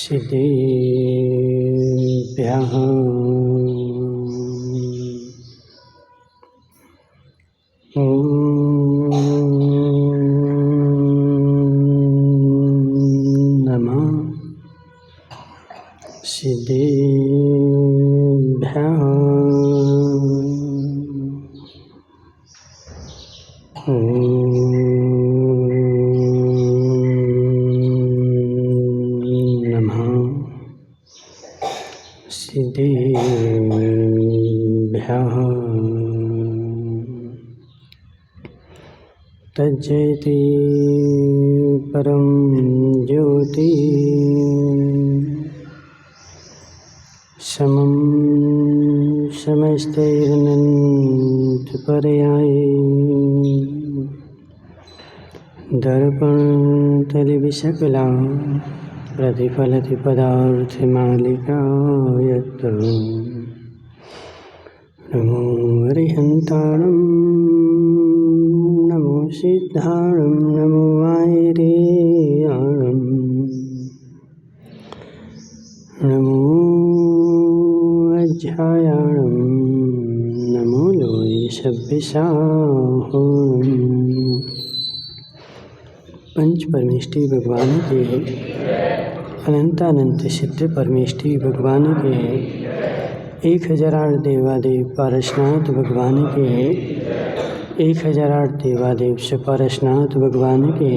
सिद्धेभ्यः नमः सिद्धेभ्यः सिद्धेभ्यः तज्जयति परं ज्योति समं समस्तैरनन्तपर्याये दर्पणतलिविशकला प्रतिफलति पदार्थमालिका यत्र नमो हरिहन्ताणं नमो सिद्धाणं नमो वायरेयाणं नमो अध्यायाणं नमो लोयसव्यसाहोणम्। पंच परमेष्टि भगवान के अनंतानंत सिद्ध परमेष्टि भगवान के 1008 देवादेव पारसनाथ भगवान के 1008 देवादेव सुपारसनाथ भगवान के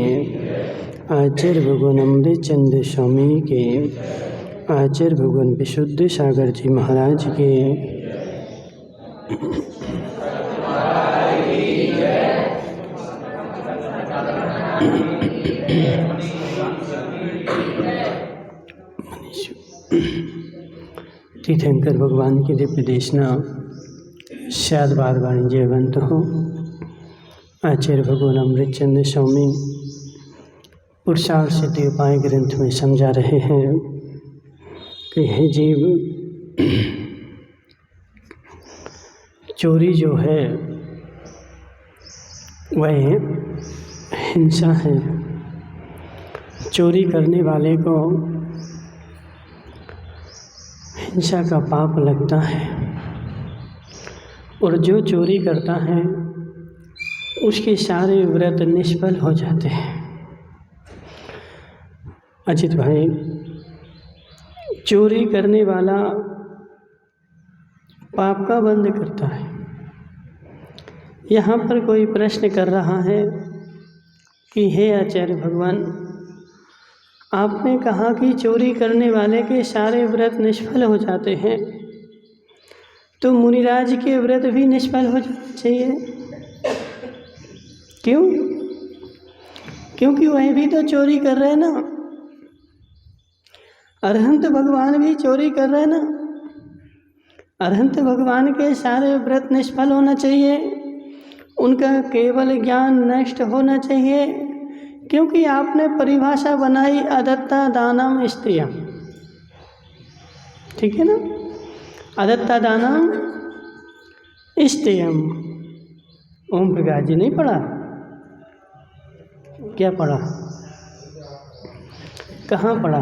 आचार्य भगवान अमृतचंद्र स्वामी के आचार्य भगवान विशुद्ध सागर जी महाराज के तीर्थंकर भगवान की दिव्य देशना शायद बार वाणी जयवंत हो। आचार्य भगवान अमृतचंद्र स्वामी पुरुषार्थ सिद्धि उपाय ग्रंथ में समझा रहे हैं कि हे जीव, चोरी जो है वह हिंसा है। चोरी करने वाले को हिंसा का पाप लगता है और जो चोरी करता है उसके सारे व्रत निष्फल हो जाते हैं। अजित भाई, चोरी करने वाला पाप का बंद करता है। यहाँ पर कोई प्रश्न कर रहा है कि हे आचार्य भगवान, आपने कहा कि चोरी करने वाले के सारे व्रत निष्फल हो जाते हैं, तो मुनिराज के व्रत भी निष्फल हो जाने चाहिए। क्यों? क्योंकि वह भी तो चोरी कर रहे हैं ना। अरहंत भगवान भी चोरी कर रहे हैं ना। अरहंत भगवान के सारे व्रत निष्फल होना चाहिए, उनका केवल ज्ञान नष्ट होना चाहिए, क्योंकि आपने परिभाषा बनाई अदत्ता दानम स्त्रियम। ठीक है ना? अदत्ता दानम स्त्रियम। ओम प्रकाश जी नहीं पढ़ा? क्या पढ़ा? कहाँ पढ़ा?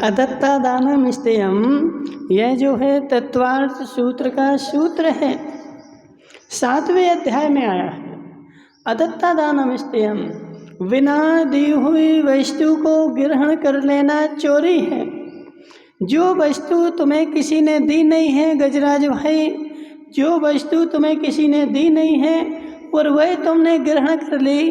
अदत्ता दानम स्त्रियम, यह जो है तत्वार्थ सूत्र का सूत्र है, 7वें अध्याय में आया है। अदत्ता दानम स्त्रियम, बिना दी हुई वस्तु को ग्रहण कर लेना चोरी है। जो वस्तु तुम्हें किसी ने दी नहीं है गजराज भाई, जो वस्तु तुम्हें किसी ने दी नहीं है और वह तुमने ग्रहण कर ली,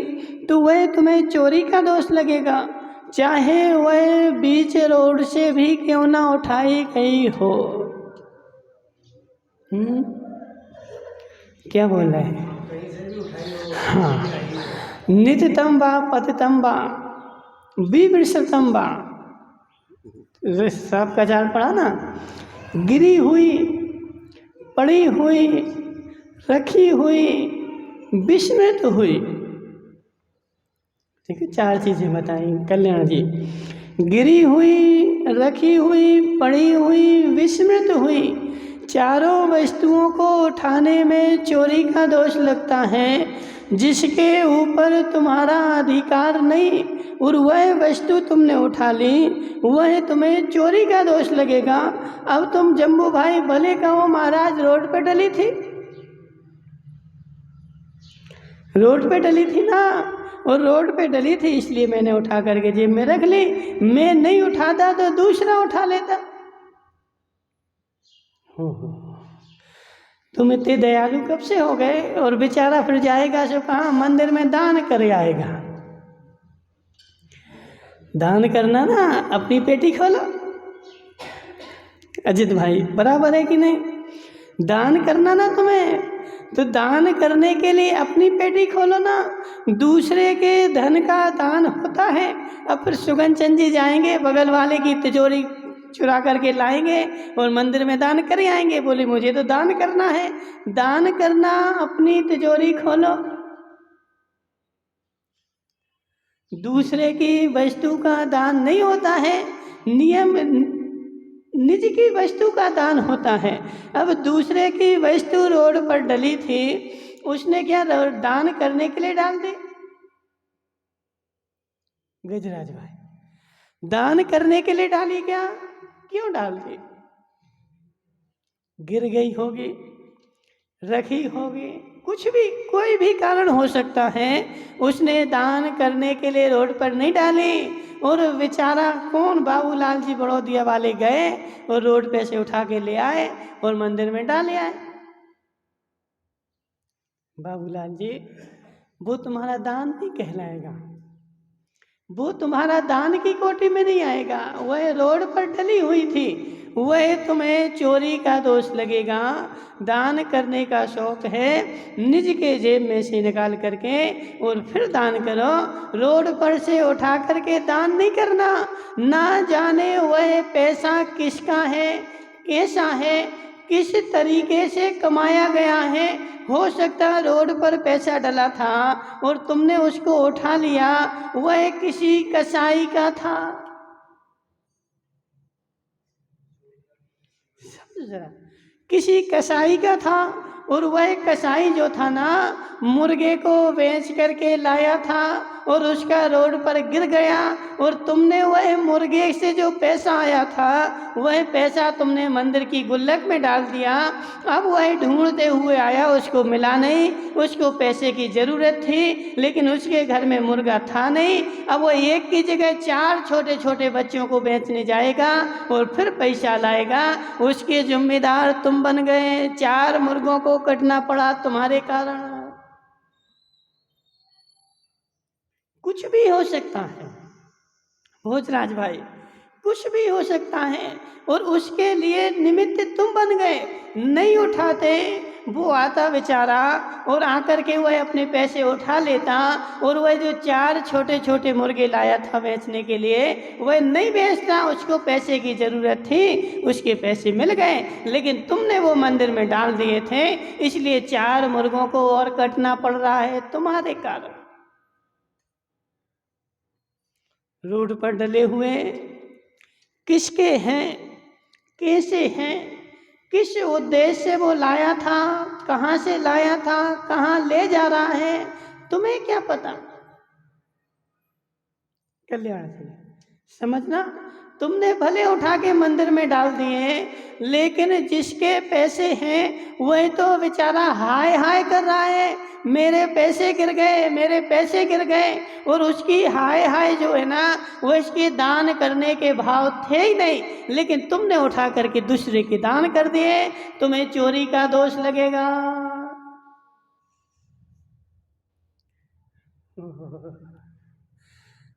तो वह तुम्हें चोरी का दोष लगेगा, चाहे वह बीच रोड से भी क्यों ना उठाई गई हो। क्या बोल रहे हैं? हाँ, नित्यतम वा पतितम वा विवृषतम वा, सांप का जाल पड़ा ना, गिरी हुई, पड़ी हुई, रखी हुई, विस्मृत हुई। ठीक है, 4 चीजें बताई कल्याण जी। गिरी हुई, रखी हुई, पड़ी हुई, विस्मृत हुई, चारों वस्तुओं को उठाने में चोरी का दोष लगता है, जिसके ऊपर तुम्हारा अधिकार नहीं और वह वस्तु तुमने उठा ली, वह तुम्हें चोरी का दोष लगेगा। अब तुम जम्बू भाई भले कहो महाराज रोड पे डली थी, रोड पे डली थी ना, और रोड पे डली थी इसलिए मैंने उठा करके जेब में रख ली। मैं नहीं उठाता तो दूसरा उठा लेता। तुम इतने दयालु कब से हो गए? और बेचारा फिर जाएगा सो कहाँ? मंदिर में दान कर आएगा। दान करना ना, अपनी पेटी खोलो। अजित भाई बराबर है कि नहीं? दान करना ना तुम्हें, तो दान करने के लिए अपनी पेटी खोलो ना। दूसरे के धन का दान होता है। अब फिर सुगन चंद जी जाएंगे, बगल वाले की तिजोरी चुरा करके लाएंगे और मंदिर में दान कर आएंगे। बोले मुझे तो दान करना है। दान करना, अपनी तिजोरी खोलो। दूसरे की वस्तु का दान नहीं होता है, नियम निज की वस्तु का दान होता है। अब दूसरे की वस्तु रोड पर डली थी, उसने क्या दान करने के लिए डाल दी? गजराज भाई दान करने के लिए डाली क्या? क्यों डाल दी? गिर गई होगी, रखी होगी, कुछ भी, कोई भी कारण हो सकता है। उसने दान करने के लिए रोड पर नहीं डाली। और बेचारा कौन, बाबूलाल जी बड़ौदिया वाले गए और रोड पे से उठा के ले आए और मंदिर में डाले आए। बाबूलाल जी, वो तुम्हारा दान नहीं कहलाएगा, वो तुम्हारा दान की कोटि में नहीं आएगा। वह रोड पर डली हुई थी, वह तुम्हें चोरी का दोष लगेगा। दान करने का शौक है, निज के जेब में से निकाल करके और फिर दान करो। रोड पर से उठा करके दान नहीं करना। ना जाने वह पैसा किसका है, कैसा है, किस तरीके से कमाया गया है। हो सकता है रोड पर पैसा डला था और तुमने उसको उठा लिया, वह किसी कसाई का था। जरा, किसी कसाई का था और वह कसाई जो था ना, मुर्गे को बेच करके लाया था और उसका रोड पर गिर गया और तुमने वह मुर्गे से जो पैसा आया था वह पैसा तुमने मंदिर की गुल्लक में डाल दिया। अब वह ढूंढते हुए आया, उसको मिला नहीं। उसको पैसे की ज़रूरत थी लेकिन उसके घर में मुर्गा था नहीं। अब वो एक की जगह 4 छोटे छोटे बच्चों को बेचने जाएगा और फिर पैसा लाएगा। उसके जिम्मेदार तुम बन गए। 4 मुर्गों को कटना पड़ा तुम्हारे कारण। कुछ भी हो सकता है भोजराज भाई, कुछ भी हो सकता है। और उसके लिए निमित्त तुम बन गए। नहीं उठाते, वो आता बेचारा और आकर के वह अपने पैसे उठा लेता और वह जो 4 छोटे छोटे मुर्गे लाया था बेचने के लिए वह नहीं बेचता। उसको पैसे की ज़रूरत थी, उसके पैसे मिल गए, लेकिन तुमने वो मंदिर में डाल दिए थे, इसलिए 4 मुर्गों को और कटना पड़ रहा है तुम्हारे कारण। रोड पर डले हुए किसके हैं, कैसे हैं, किस उद्देश्य से वो लाया था, कहाँ से लाया था, कहाँ ले जा रहा है, तुम्हें क्या पता? कल्याण से समझना। तुमने भले उठा के मंदिर में डाल दिए, लेकिन जिसके पैसे हैं वह तो बेचारा हाय हाय कर रहा है, मेरे पैसे गिर गए, मेरे पैसे गिर गए। और उसकी हाय हाय जो है ना, वो इसके दान करने के भाव थे ही नहीं, लेकिन तुमने उठा करके दूसरे के दान कर दिए, तुम्हें चोरी का दोष लगेगा।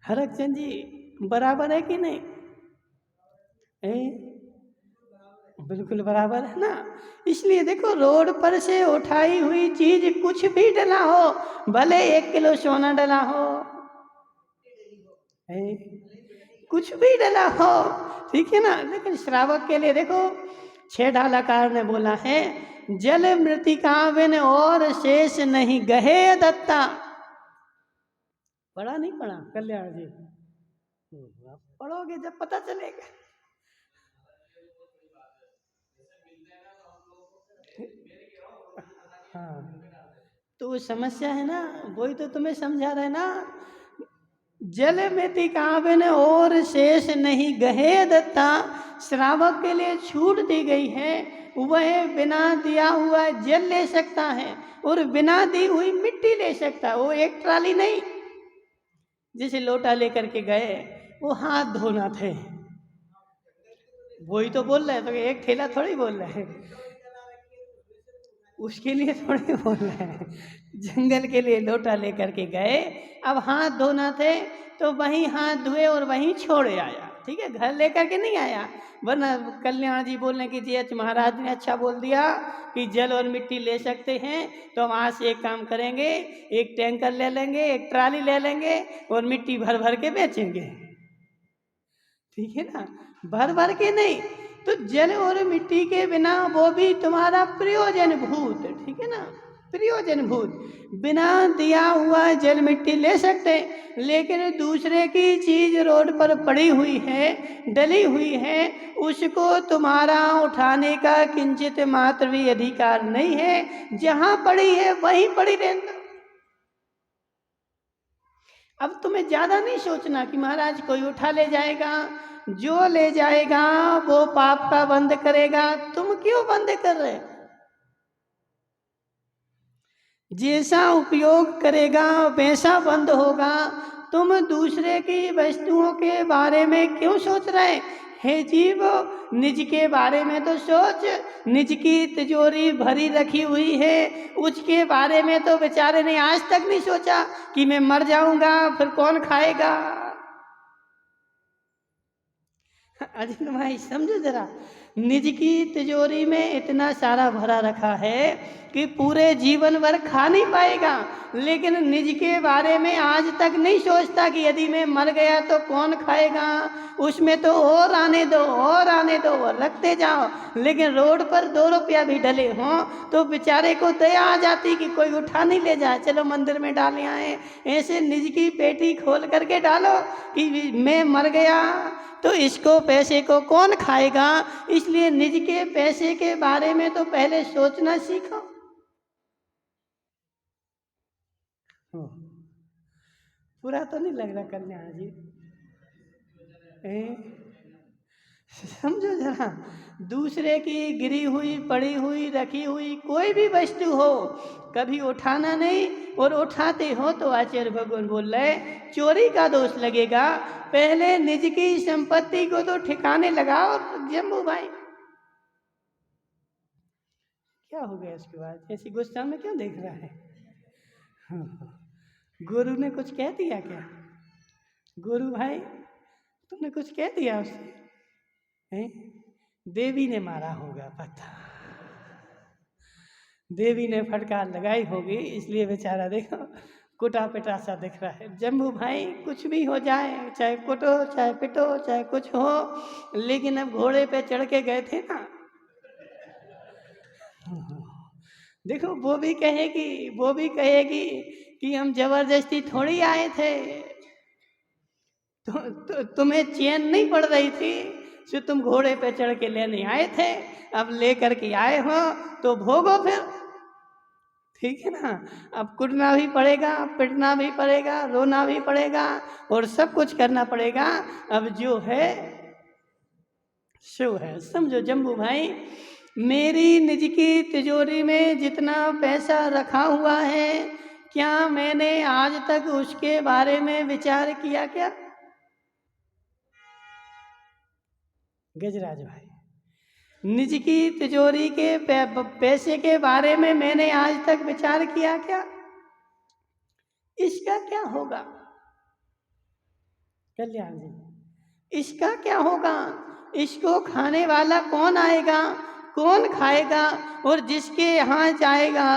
हरकचंद जी बराबर है कि नहीं? बिल्कुल बराबर है ना। इसलिए देखो, रोड पर से उठाई हुई चीज कुछ भी डला हो, भले 1 किलो सोना डला हो, कुछ भी डला हो, ठीक है ना। लेकिन श्रावक के लिए देखो, 6 ढालाकार ने बोला है, जल मृतिका बिन और शेष नहीं गहे दत्ता। पढ़ा नहीं पढ़ा कल्याण जी? पढ़ोगे जब पता चलेगा। हाँ, तो वो समस्या है ना, वही तो तुम्हें समझा रहे ना। जल में कावन और शेष नहीं गहे दत्ता, श्रावक के लिए छूट दी गई है। वह बिना दिया हुआ जल ले सकता है और बिना दी हुई मिट्टी ले सकता है। वो एक ट्राली नहीं, जैसे लोटा लेकर के गए, वो हाथ धोना थे, वही तो बोल रहे हैं, तो एक ठेला थोड़ी बोल रहे हैं, उसके लिए थोड़ी बोल रहे हैं। जंगल के लिए लोटा लेकर के गए, अब हाथ धोना थे तो वहीं हाथ धोए और वहीं छोड़े आया। ठीक है, घर लेकर के नहीं आया। वरना कल्याण जी बोलने की जी महाराज ने अच्छा बोल दिया कि जल और मिट्टी ले सकते हैं, तो हम आज से एक काम करेंगे, एक टैंकर ले लेंगे, एक ट्राली ले लेंगे और मिट्टी भर भर के बेचेंगे। ठीक है ना, भर भर के नहीं, तो जल और मिट्टी के बिना वो भी तुम्हारा प्रयोजन भूत। ठीक है ना, प्रयोजन भूत। बिना दिया हुआ जल मिट्टी ले सकते, लेकिन दूसरे की चीज रोड पर पड़ी हुई है, डली हुई है, उसको तुम्हारा उठाने का किंचित मात्र भी अधिकार नहीं है। जहां पड़ी है वहीं पड़ी रहना। अब तुम्हें ज्यादा नहीं सोचना कि महाराज कोई उठा ले जाएगा, जो ले जाएगा वो पाप का बंद करेगा। तुम क्यों बंद कर रहे? जैसा उपयोग करेगा वैसा बंद होगा। तुम दूसरे की वस्तुओं के बारे में क्यों सोच रहे? हे जीव, निज के बारे में तो सोच। निज की तिजोरी भरी रखी हुई है, उसके बारे में तो बेचारे ने आज तक नहीं सोचा कि मैं मर जाऊंगा फिर कौन खाएगा। अजीत भाई समझो जरा, निज की तिजोरी में इतना सारा भरा रखा है कि पूरे जीवन भर खा नहीं पाएगा, लेकिन निज के बारे में आज तक नहीं सोचता कि यदि मैं मर गया तो कौन खाएगा। उसमें तो और आने दो, और आने दो, और रखते जाओ। लेकिन रोड पर 2 रुपया भी डले हों तो बेचारे को दया आ जाती कि कोई उठा नहीं ले जाए, चलो मंदिर में डाले आए। ऐसे निज की पेटी खोल करके डालो कि मैं मर गया तो इसको पैसे को कौन खाएगा। इसलिए निज के पैसे के बारे में तो पहले सोचना सीखो। पूरा तो नहीं लग रहा कल्याण जी? समझो जरा, दूसरे की गिरी हुई, पड़ी हुई, रखी हुई कोई भी वस्तु हो, कभी उठाना नहीं, और उठाते हो तो आचार्य भगवान बोल रहे चोरी का दोष लगेगा। पहले निज की संपत्ति को तो ठिकाने लगाओ। जम्बू भाई क्या हो गया इसके बाद? ऐसी गुस्सा में क्यों देख रहा है? गुरु ने कुछ कह दिया क्या? गुरु भाई तुमने कुछ कह दिया उसे? देवी ने मारा होगा पता, देवी ने फटकार लगाई होगी, इसलिए बेचारा देखो कुटा पिटा सा दिख रहा है। जम्बू भाई कुछ भी हो जाए, चाहे कुटो चाहे पिटो चाहे कुछ हो, लेकिन अब घोड़े पे चढ़ के गए थे ना। देखो वो भी कहेगी कि हम जबरदस्ती थोड़ी आए थे, तुम्हें चैन नहीं पड़ रही थी, जो तुम घोड़े पे चढ़ के लेने आए थे, अब लेकर के आए हो तो भोगो फिर। ठीक है ना, अब कुटना भी पड़ेगा, पिटना भी पड़ेगा, रोना भी पड़ेगा और सब कुछ करना पड़ेगा। अब जो है सो है। समझो जम्बू भाई, मेरी निज की तिजोरी में जितना पैसा रखा हुआ है, क्या मैंने आज तक उसके बारे में विचार किया क्या? गजराज भाई, निज की तिजोरी के पैसे के बारे में मैंने आज तक विचार किया क्या? इसका क्या होगा? कल्याण जी, इसका क्या होगा? इसको खाने वाला कौन आएगा, कौन खाएगा, और जिसके यहाँ जाएगा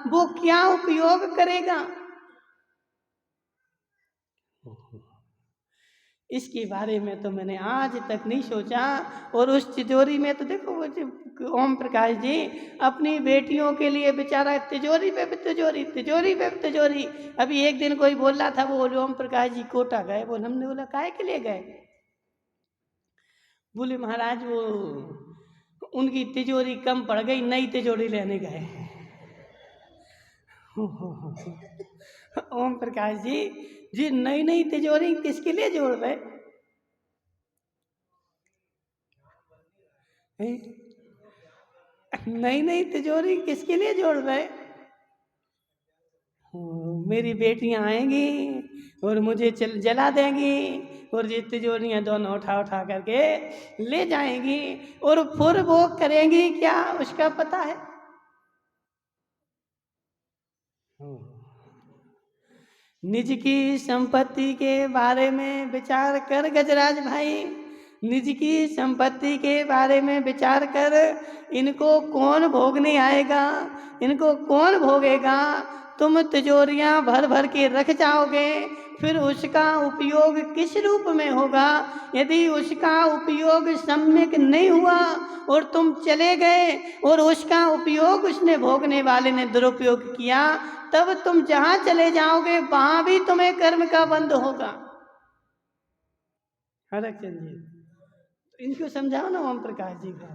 वो क्या उपयोग करेगा? इसके बारे में तो मैंने आज तक नहीं सोचा। और उस तिजोरी में तो देखो वो ओम प्रकाश जी अपनी बेटियों के लिए बेचारा तिजोरी पे तिजोरी, तिजोरी पे तिजोरी। अभी एक दिन कोई बोल रहा था, वो ओम प्रकाश जी कोटा गए, बोल हमने बोला काहे के लिए गए? बोले महाराज वो उनकी तिजोरी कम पड़ गई, नई तिजोरी लेने गए। ओम प्रकाश जी, जी नई नई तिजोरी किसके लिए जोड़ रहे हैं? नई नई तिजोरी किसके लिए जोड़ रहे? मेरी बेटियां आएंगी और मुझे जला देंगी और ये तिजोरियां दोनों उठा उठा करके ले जाएंगी और फिर वो करेंगी क्या उसका पता है? निज की संपत्ति के बारे में विचार कर गजराज भाई, निज की संपत्ति के बारे में विचार कर। इनको कौन भोगने आएगा, इनको कौन भोगेगा? तुम तिजोरियां भर भर के रख जाओगे, फिर उसका उपयोग किस रूप में होगा? यदि उसका उपयोग सम्यक नहीं हुआ और तुम चले गए और उसका उपयोग उसने भोगने वाले ने दुरुपयोग किया, तब तुम जहां चले जाओगे वहां भी तुम्हें कर्म का बंध होगा। हरकचंद जी, इनको समझाओ ना ओम प्रकाश जी को।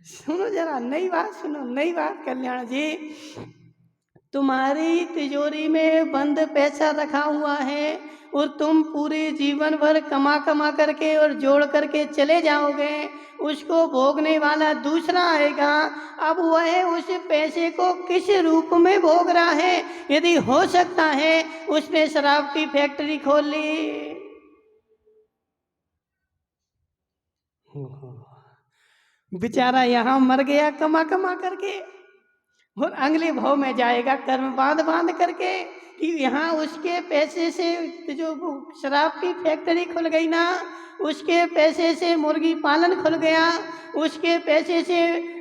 सुनो जरा, नई बात सुनो, नई बात कल्याण जी। तुम्हारी तिजोरी में बंद पैसा रखा हुआ है और तुम पूरे जीवन भर कमा कमा करके और जोड़ करके चले जाओगे, उसको भोगने वाला दूसरा आएगा। अब वह उस पैसे को किस रूप में भोग रहा है? यदि हो सकता है उसने शराब की फैक्ट्री खोल ली, बेचारा यहाँ मर गया कमा कमा करके और अगले भाव में जाएगा कर्म बांध बांध करके कि यहाँ उसके पैसे से जो शराब की फैक्ट्री खुल गई ना, उसके पैसे से मुर्गी पालन खुल गया, उसके पैसे से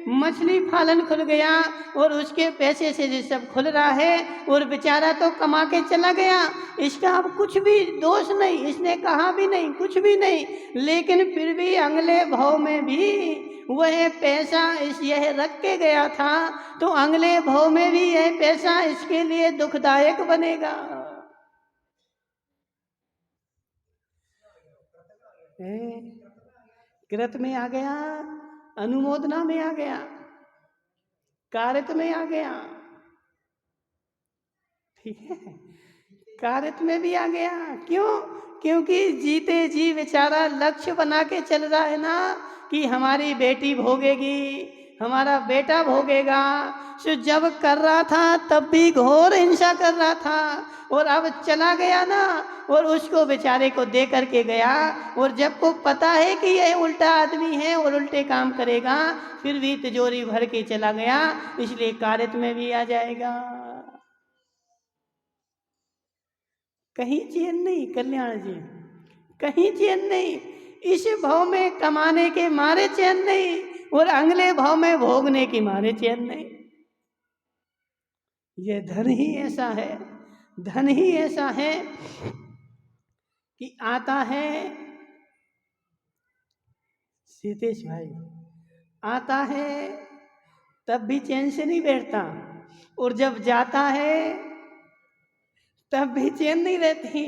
मछली पालन खुल गया और उसके पैसे से ये सब खुल रहा है और बेचारा तो कमा के चला गया। इसका अब कुछ भी दोष नहीं, इसने कहा भी नहीं, कुछ भी नहीं, लेकिन फिर भी अगले भाव में भी वह पैसा इस यह रख के गया था, तो अगले भाव में भी यह पैसा इसके लिए दुखदायक बनेगा। कृत में आ गया, अनुमोदना में आ गया, कारित में आ गया, ठीक है, कारित में भी आ गया। क्यों? क्योंकि जीते जी बेचारा लक्ष्य बना के चल रहा है ना कि हमारी बेटी भोगेगी, हमारा बेटा भोगेगा। सो जब कर रहा था तब भी घोर हिंसा कर रहा था और अब चला गया ना और उसको बेचारे को दे करके गया, और जब को पता है कि यह उल्टा आदमी है और उल्टे काम करेगा, फिर भी तिजोरी भर के चला गया, इसलिए कारित में भी आ जाएगा। कहीं चैन नहीं कल्याण जी, कहीं चैन नहीं। इस भाव में कमाने के मारे चैन नहीं और अगले भाव में भोगने के मारे चैन नहीं। ये धन ही ऐसा है, धन ही ऐसा है कि आता है, सीतेश भाई, आता है तब भी चैन से नहीं बैठता और जब जाता है तब भी चैन नहीं रहती।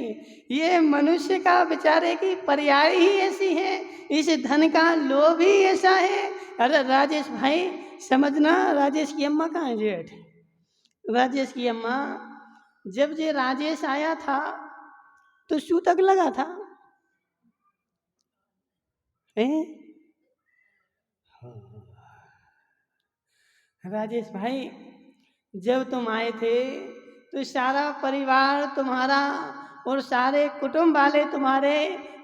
ये मनुष्य का बेचारे की पर्याय ही ऐसी है, इस धन का लोभ ही ऐसा है। अरे राजेश भाई समझना, राजेश की अम्मा कहाँ है जेठ? राजेश की अम्मा, जब ये राजेश आया था तो सूतक लगा था, राजेश भाई जब तुम आए थे तो सारा परिवार तुम्हारा और सारे कुटुंब वाले तुम्हारे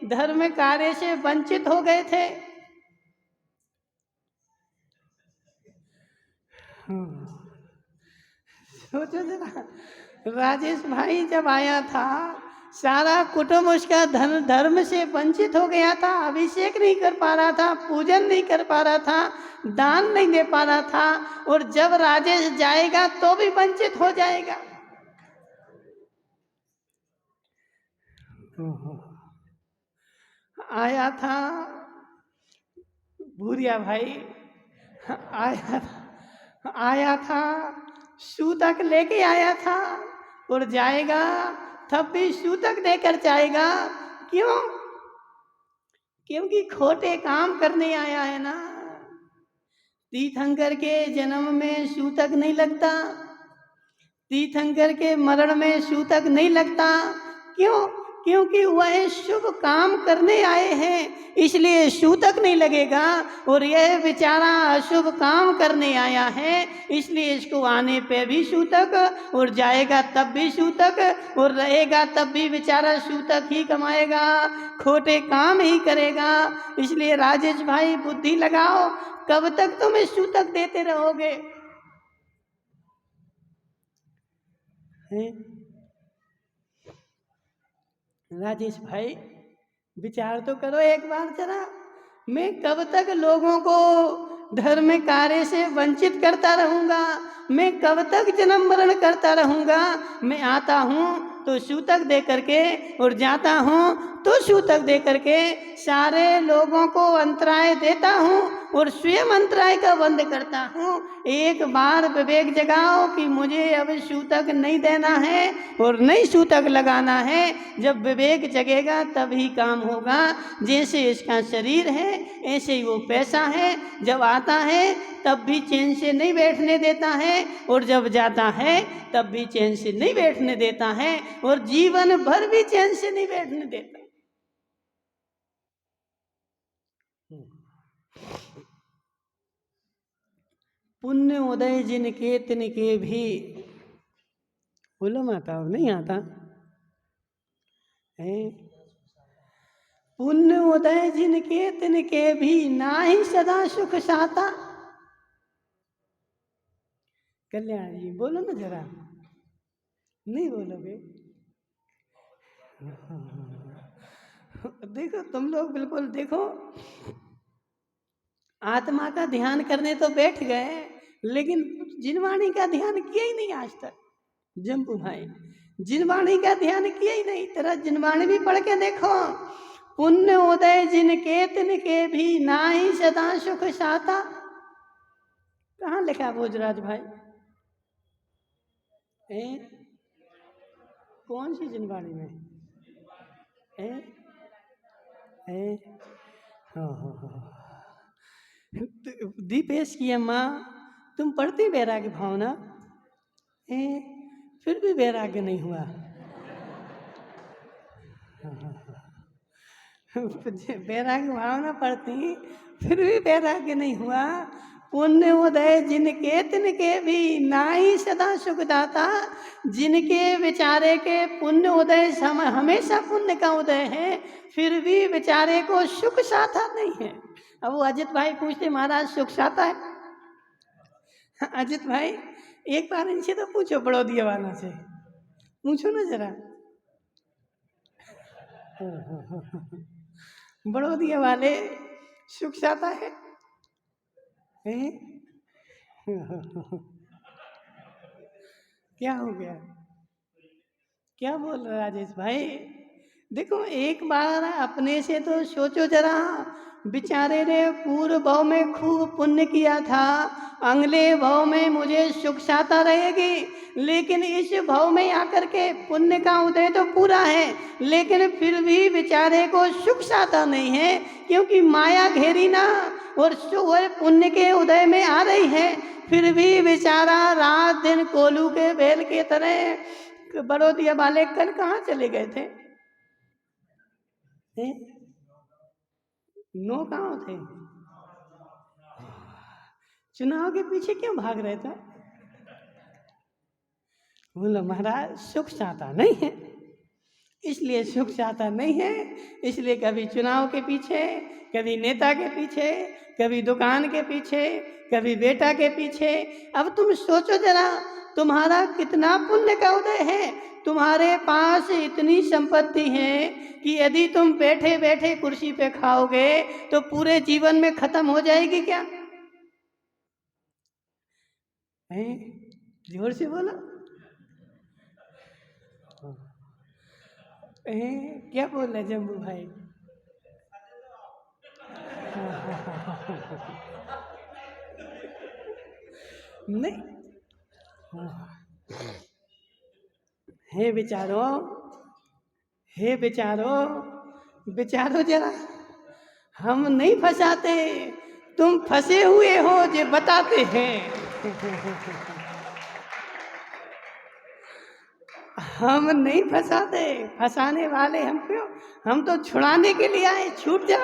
धर्म कार्य से वंचित हो गए थे। सोचो जरा, राजेश भाई जब आया था सारा कुटुंब उसका धर्म से वंचित हो गया था, अभिषेक नहीं कर पा रहा था, पूजन नहीं कर पा रहा था, दान नहीं दे पा रहा था, और जब राजेश जाएगा तो भी वंचित हो जाएगा। आया था भूरिया भाई, आया था सूतक लेके आया था और जाएगा तब भी सूतक देकर जाएगा। क्यों? क्योंकि खोटे काम करने आया है ना। तीर्थंकर के जन्म में सूतक नहीं लगता, तीर्थंकर के मरण में सूतक नहीं लगता। क्यों? क्योंकि वह शुभ काम करने आए हैं, इसलिए सूतक नहीं लगेगा। और यह बेचारा अशुभ काम करने आया है, इसलिए इसको आने पे भी सूतक, और जाएगा तब भी सूतक, और रहेगा तब भी बेचारा सूतक ही कमाएगा, खोटे काम ही करेगा। इसलिए राजेश भाई बुद्धि लगाओ, कब तक तुम सूतक देते रहोगे? राजेश भाई विचार तो करो एक बार जरा, मैं कब तक लोगों को धर्म कार्य से वंचित करता रहूंगा? मैं कब तक जन्म मरण करता रहूंगा? मैं आता हूँ तो सूतक दे करके, और जाता हूँ तो सूतक दे करके सारे लोगों को अंतराय देता हूँ, और स्वयं अंतराय का बंद करता हूँ। एक बार विवेक जगाओ कि मुझे अब सूतक नहीं देना है और नहीं सूतक लगाना है। जब विवेक जगेगा तभी काम होगा। जैसे इसका शरीर है ऐसे ही वो पैसा है, जब आता है तब भी चैन से नहीं बैठने देता है, और जब जाता है तब भी चैन से नहीं बैठने देता है, और जीवन भर भी चैन से नहीं बैठने देता। पुण्य उदय जिनके तिनके भी, बोलो माता, नहीं आता है। पुण्य उदय जिनके तिनके भी, नाही सदा सुख साता। कल्याण जी बोलो ना जरा, नहीं बोलोगे? देखो तुम लोग बिल्कुल देखो, आत्मा का ध्यान करने तो बैठ गए, लेकिन जिनवाणी का ध्यान किया ही नहीं आज तक। जम्पू भाई जिनवाणी का ध्यान किया ही नहीं, तेरा जिनवाणी भी पढ़ के देखो। पुण्य उदय जिनके तिनके भी, नाही सदा सुख साता। कहाँ लिखा भोजराज भाई? कौन सी जिनवाणी में है? हाँ। दीपेश की अम्मा, तुम पढ़ती वैराग्य भावना, फिर भी वैराग्य नहीं हुआ। वैराग्य भावना पढ़ती फिर भी वैराग्य नहीं हुआ। पुण्य उदय जिनके तिनके भी, नाही सदा सुखदाता। जिनके बेचारे के पुण्य उदय हमेशा पुण्य का उदय है, फिर भी बेचारे को सुख साथा नहीं है। अब वो अजित भाई पूछते महाराज सुख साथा है? अजित भाई एक बार इनसे तो पूछो, बड़ौदिया वाला से पूछो ना जरा। बड़ौदिया वाले सुख साथा है? क्या हो गया? क्या बोल रहा राजेश भाई? देखो एक बार अपने से तो सोचो जरा, बेचारे ने पूर्व भाव में खूब पुण्य किया था, अगले भाव में मुझे सुख साता रहेगी, लेकिन इस भाव में आकर के पुण्य का उदय तो पूरा है, लेकिन फिर भी बेचारे को सुख साता नहीं है, क्योंकि माया घेरी ना, और वह पुण्य के उदय में आ रही है, फिर भी बेचारा रात दिन कोलू के बैल के तरह। बड़ौदिया वाले कल कहाँ चले गए थे? नो कहाँ थे? चुनाव के पीछे क्यों भाग रहे थे? बोलो महाराज सुख चाहता नहीं है, इसलिए सुख चाहता नहीं है, इसलिए कभी चुनाव के पीछे, कभी नेता के पीछे, कभी दुकान के पीछे, कभी बेटा के पीछे। अब तुम सोचो जरा, तुम्हारा कितना पुण्य का उदय है, तुम्हारे पास इतनी संपत्ति है कि यदि तुम बैठे बैठे कुर्सी पे खाओगे तो पूरे जीवन में खत्म हो जाएगी क्या? जोर से बोलो। क्या बोल रहे जम्बू भाई? नहीं, हे बेचारो, हे बेचारो, बेचारो जरा हम नहीं फंसाते, तुम फंसे हुए हो जो बताते हैं। हम नहीं फंसाते, फंसाने वाले हम क्यों, हम तो छुड़ाने के लिए आए, छूट जा।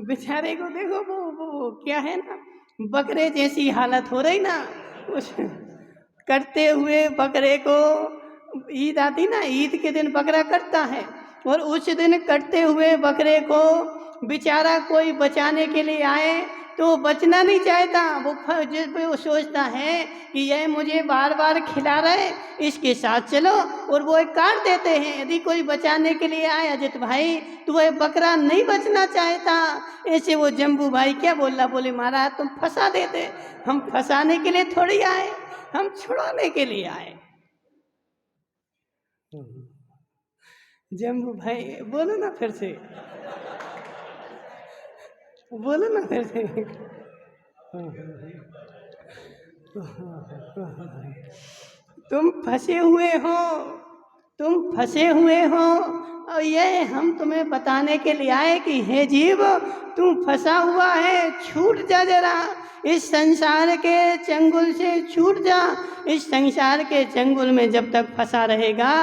बेचारे को देखो, वो क्या है ना, बकरे जैसी हालत हो रही ना, उस कटते हुए बकरे को, ईद आती ना, ईद के दिन बकरा कटता है, और उस दिन कटते हुए बकरे को बेचारा कोई बचाने के लिए आए तो वो बचना नहीं चाहता। वो सोचता है कि यह मुझे बार बार खिला रहा है, इसके साथ चलो, और वो एक काट देते हैं। यदि कोई बचाने के लिए आए, अजित भाई तो वह बकरा नहीं बचना चाहता। ऐसे वो जम्बू भाई क्या बोल रहा, बोले महाराज तुम फंसा देते, हम फंसाने के लिए थोड़ी आए, हम छुड़ाने के लिए आए। जम्बू भाई बोलो ना फिर से, बोलो ना फिर से। तुम फंसे हुए हो, तुम फंसे हुए हो, और ये हम तुम्हें बताने के लिए आए कि हे जीव, तुम फंसा हुआ है, छूट जा जरा, इस संसार के चंगुल से छूट जा। इस संसार के चंगुल में जब तक फंसा रहेगा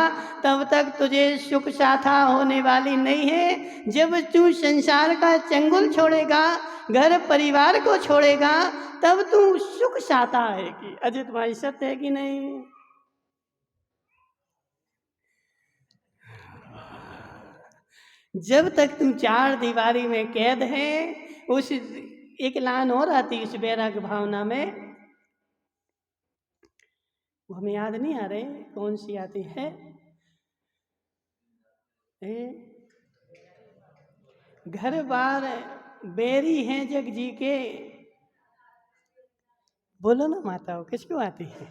तब तक तुझे सुख साथा होने वाली नहीं है। जब तू संसार का चंगुल छोड़ेगा, घर परिवार को छोड़ेगा, तब तू सुख साथा आएगी। अजित भाई सत्य है कि नहीं? जब तक तुम चार दीवारी में कैद है, उस एक लाइन और आती उस बैराग भावना में, वो हमें याद नहीं आ रहे कौन सी आती है। घर बार बेरी हैं जग जी के, बोलो ना माताओं, किसको आती है?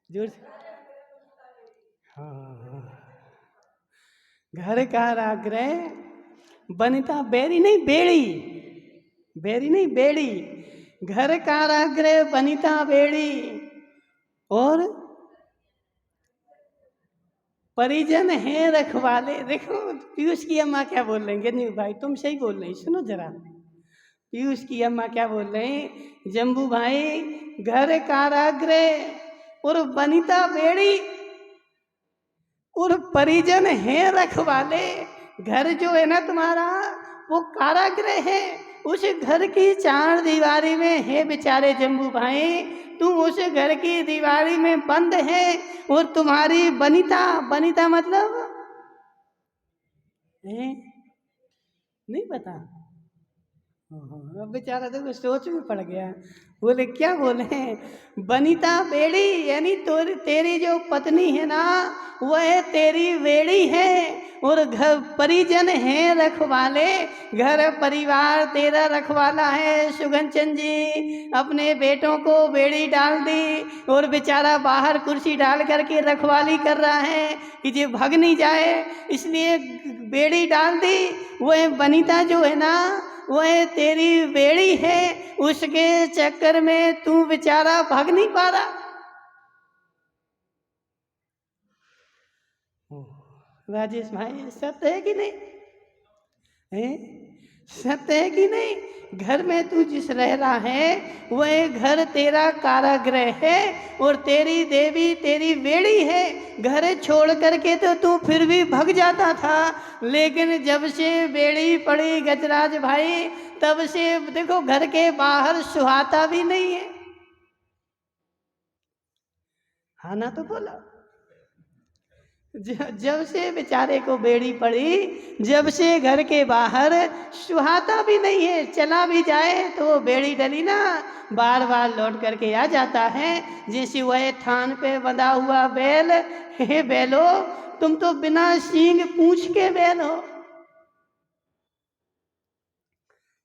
जोर से। हाँ, घर का आग्रह बनिता बेरी नहीं बेड़ी, बेरी नहीं बेड़ी, घर का आग्रह बनिता बेड़ी, और परिजन हैं रखवाले। देखो पीयूष की अम्मा क्या बोल रहे हैं, नहीं भाई तुम सही बोल रहे हैं, सुनो जरा। पीयूष की अम्मा क्या बोल रहे हैं, जम्बू भाई घर कारागृह और बनिता बेड़ी और परिजन हैं रखवाले। घर जो है ना तुम्हारा वो कारागृह है, उस घर की चार दीवारी में है बेचारे जम्बू भाई, तुम उस घर की दीवारी में बंद है। और तुम्हारी बनिता, बनिता मतलब है? नहीं पता? अब बेचारा देखो सोच में पड़ गया, बोले क्या बोले, बनिता बेड़ी यानी तो तेरी जो पत्नी है ना वह तेरी बेड़ी है, और घर परिजन हैं रखवाले, घर परिवार तेरा रखवाला है। सुगन चंद जी अपने बेटों को बेड़ी डाल दी, और बेचारा बाहर कुर्सी डाल करके रखवाली कर रहा है कि ये भाग नहीं जाए, इसलिए बेड़ी डाल दी। वह बनिता जो है ना वह तेरी बेड़ी है, उसके चक्कर में तू बेचारा भाग नहीं पा रहा। राजेश भाई सत्य है कि नहीं है? सत्य है कि नहीं? घर में तू जिस रह रहा है वह घर तेरा कारागृह है, और तेरी देवी तेरी बेड़ी है। घर छोड़ करके तो तू फिर भी भग जाता था, लेकिन जब से बेड़ी पड़ी गजराज भाई, तब से देखो घर के बाहर सुहाता भी नहीं है। हाँ ना तो बोला, जब से बेचारे को बेड़ी पड़ी, जब से घर के बाहर सुहाता भी नहीं है। चला भी जाए तो वो बेड़ी डली ना बार बार लौट करके आ जाता है, जैसे वह थान पे बंधा हुआ बैल। हे बैलो, तुम तो बिना सींग पूंछ के बैल हो।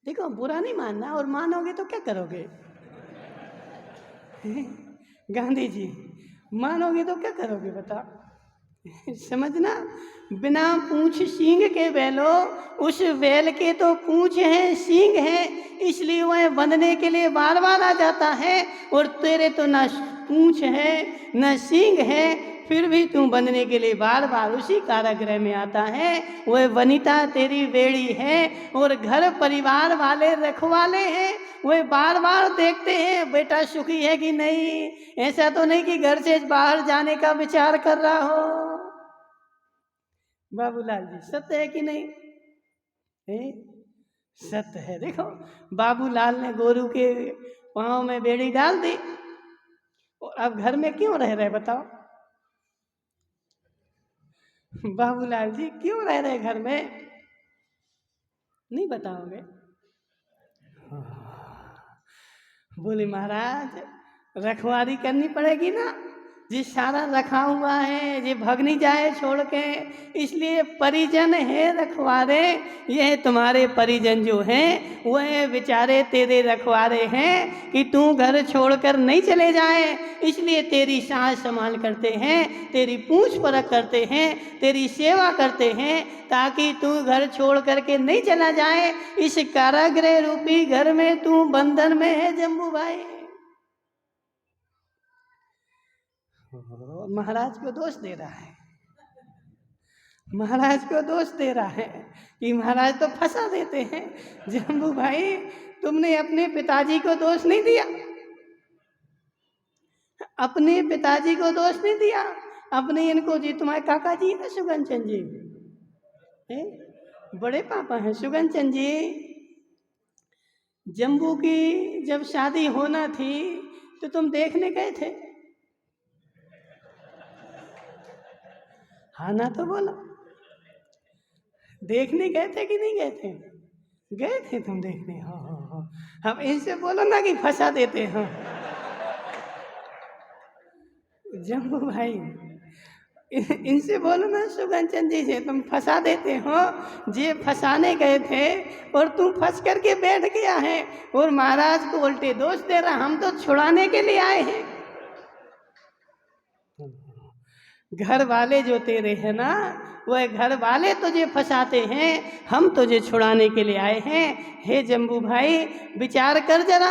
देखो बुरा नहीं मानना, और मानोगे तो क्या करोगे? गांधी जी मानोगे तो क्या करोगे बता? समझना, बिना पूंछ सींग के बैलो, उस बैल के तो पूंछ है सींग है, इसलिए वह बंधने के लिए बार बार आ जाता है। और तेरे तो ना पूंछ है न सींग है, फिर भी तू बंधने के लिए बार बार उसी कारागृह में आता है। वह वनिता तेरी बेड़ी है और घर परिवार वाले रखवाले हैं, वह बार बार देखते हैं बेटा सुखी है कि नहीं। ऐसा तो नहीं कि घर से बाहर जाने का विचार कर रहा हो। बाबूलाल जी, सत्य है कि नहीं है? सत्य है। देखो, बाबूलाल ने गोरू के पांव में बेड़ी डाल दी, और अब घर में क्यों रह रहे बताओ? बाबूलाल जी क्यों रह रहे घर में, नहीं बताओगे? बोले महाराज, रखवारी करनी पड़ेगी ना, जी सारा रखा हुआ है, जी भग नहीं जाए छोड़ के, इसलिए परिजन है रखवारे। यह तुम्हारे परिजन जो हैं वह बेचारे तेरे रखवारे हैं कि तू घर छोड़कर नहीं चले जाए, इसलिए तेरी सांस संभाल करते हैं, तेरी पूंछ परख करते हैं, तेरी सेवा करते हैं, ताकि तू घर छोड़ करके नहीं चला जाए। इस कारागृह रूपी घर में तू बंधन में है जम्बू भाई। महाराज को दोष दे रहा है, महाराज को दोष दे रहा है कि महाराज तो फंसा देते हैं। जम्बू भाई, तुमने अपने पिताजी को दोष नहीं दिया, अपने पिताजी को दोष नहीं दिया, अपने इनको, जी तुम्हारे काका जी है सुगंचन जी है? बड़े पापा हैं सुगंचन जी। जम्बू की जब शादी होना थी तो तुम देखने गए थे? हाँ ना तो बोलो, देखने गए थे कि नहीं गए थे? गए थे तुम देखने? हाँ। हम इनसे बोलो ना कि फंसा देते हैं। जम्बू भाई, इनसे बोलो ना सुगंचन जी से, तुम फंसा देते हो। जे फंसाने गए थे और तुम फंस करके बैठ गया है, और महाराज को उल्टे दोष दे रहा, हम तो छुड़ाने के लिए आए हैं। घर वाले जो तेरे हैं ना, वह घर वाले तुझे फंसाते हैं, हम तुझे छुड़ाने के लिए आए हैं। हे जम्बू भाई, विचार कर जरा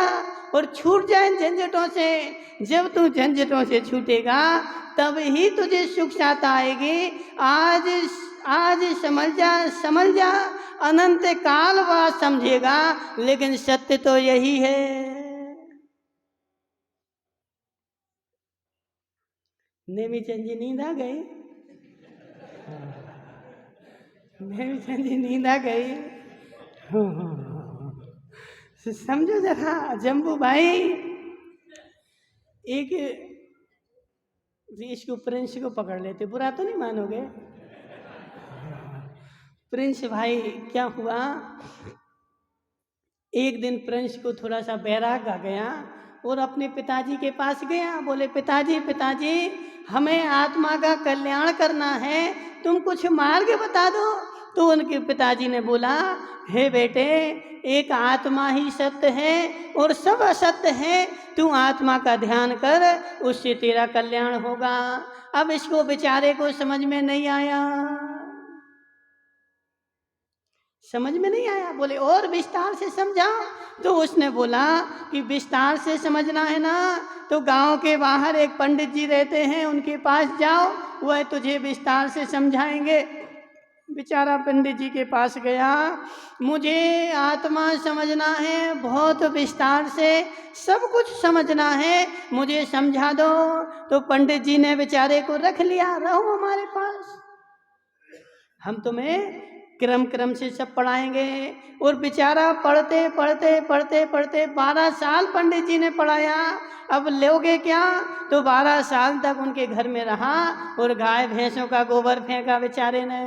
और छूट जाए झंझटों से। जब तू झंझटों से छूटेगा तब ही तुझे सुख शांति आएगी। आज आज समझ जा, अनंत काल बाद समझेगा, लेकिन सत्य तो यही है। नेमीचंद जी नींद आ गई? नेमीचंद जी नींद आ गई? समझो जरा जम्बू भाई, एक इसको प्रिंस को पकड़ लेते, बुरा तो नहीं मानोगे? प्रिंस भाई, क्या हुआ, एक दिन प्रिंस को थोड़ा सा बैराग आ गया और अपने पिताजी के पास गया। बोले पिताजी, पिताजी हमें आत्मा का कल्याण करना है, तुम कुछ मार्ग बता दो। तो उनके पिताजी ने बोला, हे बेटे, एक आत्मा ही सत्य है और सब असत्य है, तू आत्मा का ध्यान कर, उससे तेरा कल्याण होगा। अब इसको बेचारे को समझ में नहीं आया, समझ में नहीं आया। बोले और विस्तार से समझाओ। तो उसने बोला कि विस्तार से समझना है ना, तो गांव के बाहर एक पंडित जी रहते हैं, उनके पास जाओ, वह तुझे विस्तार से समझाएंगे। बेचारा पंडित जी के पास गया, मुझे आत्मा समझना है, बहुत विस्तार से सब कुछ समझना है, मुझे समझा दो। तो पंडित जी ने बेचारे को रख लिया, रहो हमारे पास, हम तुम्हें क्रम से सब पढ़ाएंगे। और बेचारा पढ़ते पढ़ते पढ़ते पढ़ते 12 साल पंडित जी ने पढ़ाया। अब लोगे क्या, तो 12 साल तक उनके घर में रहा और गाय भैंसों का गोबर फेंका बेचारे ने।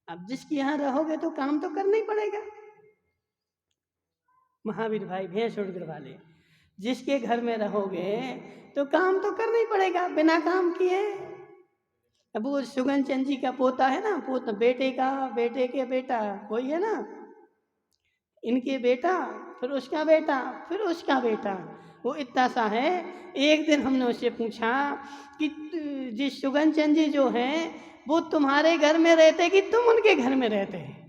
अब जिसके यहाँ रहोगे तो काम तो करना ही पड़ेगा। महावीर भाई, भैंस उड़गड़ वाले, जिसके घर में रहोगे तो काम तो करना ही पड़ेगा, बिना काम किए। अब वो सुगंचंद जी का पोता है ना, पोता बेटे का, बेटे के बेटा वही है ना, इनके बेटा, फिर उसका बेटा, फिर उसका बेटा, वो इतना सा है। एक दिन हमने उससे पूछा कि जिस सुगन चंद जी जो हैं वो तुम्हारे घर में रहते कि तुम उनके घर में रहते हैं?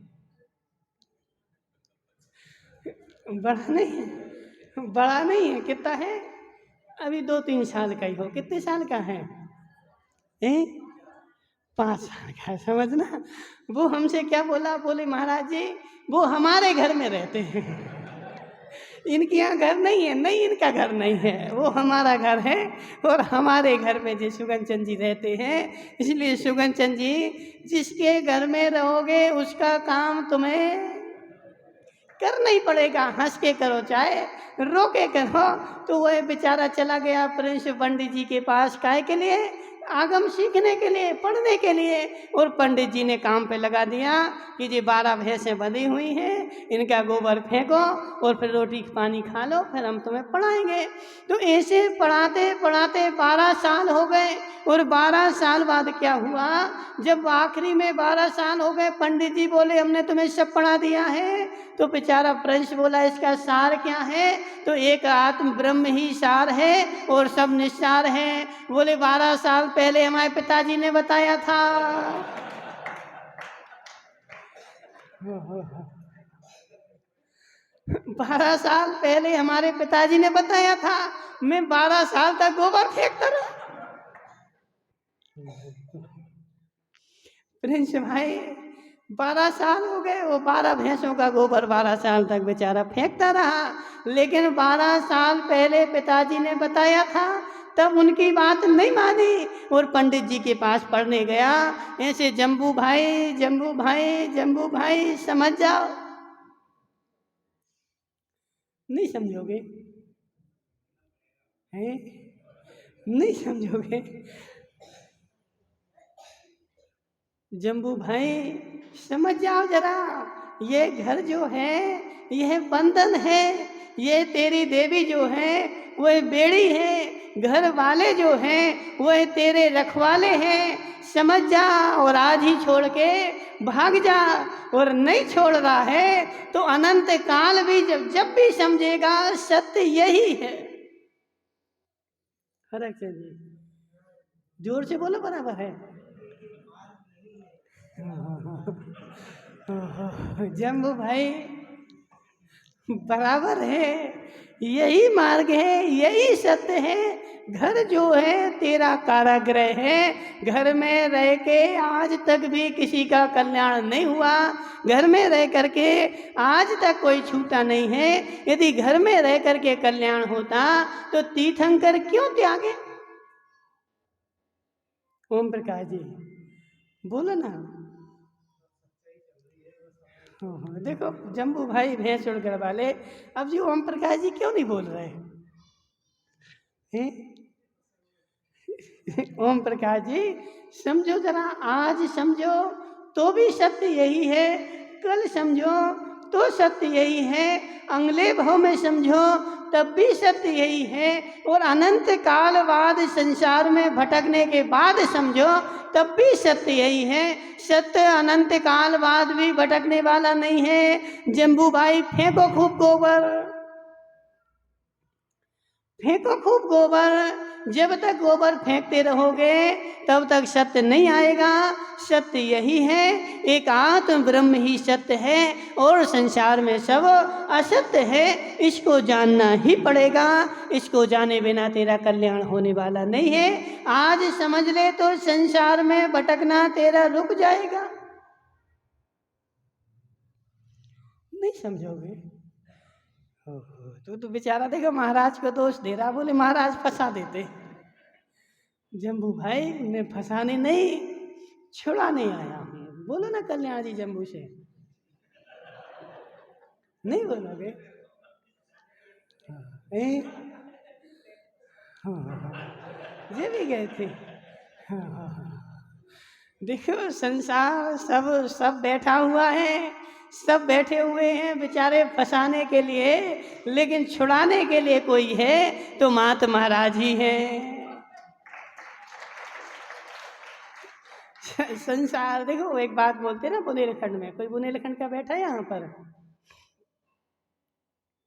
बड़ा नहीं है, बड़ा नहीं है। कितना है? अभी 2-3 साल का ही हो। कितने साल का है? 5 साल का है, समझना। वो हमसे क्या बोला, बोले महाराज जी वो हमारे घर में रहते हैं, इनके यहाँ घर नहीं है। नहीं, इनका घर नहीं है, वो हमारा घर है और हमारे घर में जी सुगन चंद जी रहते हैं। इसलिए सुगन चंद जी जिसके घर में रहोगे उसका काम तुम्हें करना ही पड़ेगा। हंस के करो चाहे रो के करो। तो वह बेचारा चला गया प्रिंस पंडित जी के पास, काहे के लिए? आगम सीखने के लिए, पढ़ने के लिए। और पंडित जी ने काम पे लगा दिया कि ये 12 भैंसें बंधी हुई हैं, इनका गोबर फेंको और फिर रोटी पानी खा लो, फिर हम तुम्हें पढ़ाएंगे। तो ऐसे पढ़ाते पढ़ाते 12 साल हो गए। और 12 साल बाद क्या हुआ, जब आखिरी में 12 साल हो गए, पंडित जी बोले हमने तुम्हें सब पढ़ा दिया है। तो बेचारा प्रिंस बोला इसका सार क्या है? तो एक आत्म ब्रह्म ही सार है और सब निस्सार है। बोले 12 साल पहले हमारे पिताजी ने बताया था। 12 साल पहले हमारे पिताजी ने बताया था। मैं 12 साल तक गोबर फेंकता रहा। प्रिंस भाई 12 साल हो गए, वो 12 भैंसों का गोबर 12 साल तक बेचारा फेंकता रहा। लेकिन 12 साल पहले पिताजी ने बताया था, तब उनकी बात नहीं मानी और पंडित जी के पास पढ़ने गया। ऐसे जम्बू भाई, जम्बू भाई, जम्बू भाई, समझ जाओ। नहीं समझोगे? हैं? नहीं समझोगे? जम्बू भाई समझ जाओ जरा, ये घर जो है यह बंधन है। ये तेरी देवी जो है वह बेड़ी है। घर वाले जो हैं वह तेरे रखवाले हैं। समझ जा और आज ही छोड़ के भाग जा। और नहीं छोड़ रहा है तो अनंत काल भी जब भी समझेगा सत्य यही है। फर्क है जी, जोर से बोलो, बराबर है। जम्बू भाई बराबर है, यही मार्ग है, यही सत्य है। घर जो है तेरा कारागृह है। घर में रह के आज तक भी किसी का कल्याण नहीं हुआ। घर में रह करके आज तक कोई छूटा नहीं है। यदि घर में रह करके कल्याण होता तो तीर्थंकर क्यों त्यागे? ओम प्रकाश जी बोलो ना। देखो जम्बू भाई भैंस उड़कर वाले, अब जी ओम प्रकाश जी क्यों नहीं बोल रहे हैं? ओम प्रकाश जी समझो जरा, आज समझो तो भी सत्य यही है, कल समझो तो सत्य यही है, अगले भाव में समझो तब भी सत्य यही है, और अनंत काल बाद संसार में भटकने के बाद समझो तब भी सत्य यही है। सत्य अनंत काल बाद भी भटकने वाला नहीं है। जम्बू भाई फेंको खूब गोबर, फेंको खूब गोबर। जब तक गोबर फेंकते रहोगे तब तक सत्य नहीं आएगा। सत्य यही है, एक आत्म ब्रह्म ही सत्य है और संसार में सब असत्य है। इसको जानना ही पड़ेगा। इसको जाने बिना तेरा कल्याण होने वाला नहीं है। आज समझ ले तो संसार में भटकना तेरा रुक जाएगा। नहीं समझोगे तो बेचारा देखो महाराज को दोष दे रहा, बोले महाराज फंसा देते। जम्बू भाई मैं फंसाने नहीं, छुड़ाने आया हूँ। बोलो ना कल्याण जी जम्बू से, नहीं बोलोगे? ये भी गए थे। देखो संसार सब बैठा हुआ है, सब बैठे हुए हैं बेचारे फंसाने के लिए, लेकिन छुड़ाने के लिए कोई है तो मात महाराज ही है। संसार देखो, एक बात बोलते ना बुंदेलखंड में, कोई बुंदेलखंड का बैठा है यहाँ पर?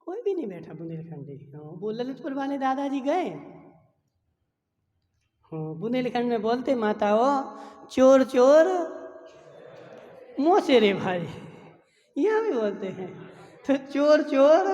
कोई कभी नहीं बैठा बुंदेलखंडी। वो ललितपुर वाले दादाजी गए, बुंदेलखंड में बोलते माताओ, चोर चोर मोसे रे भाई, यहाँ भी बोलते हैं। तो चोर चोर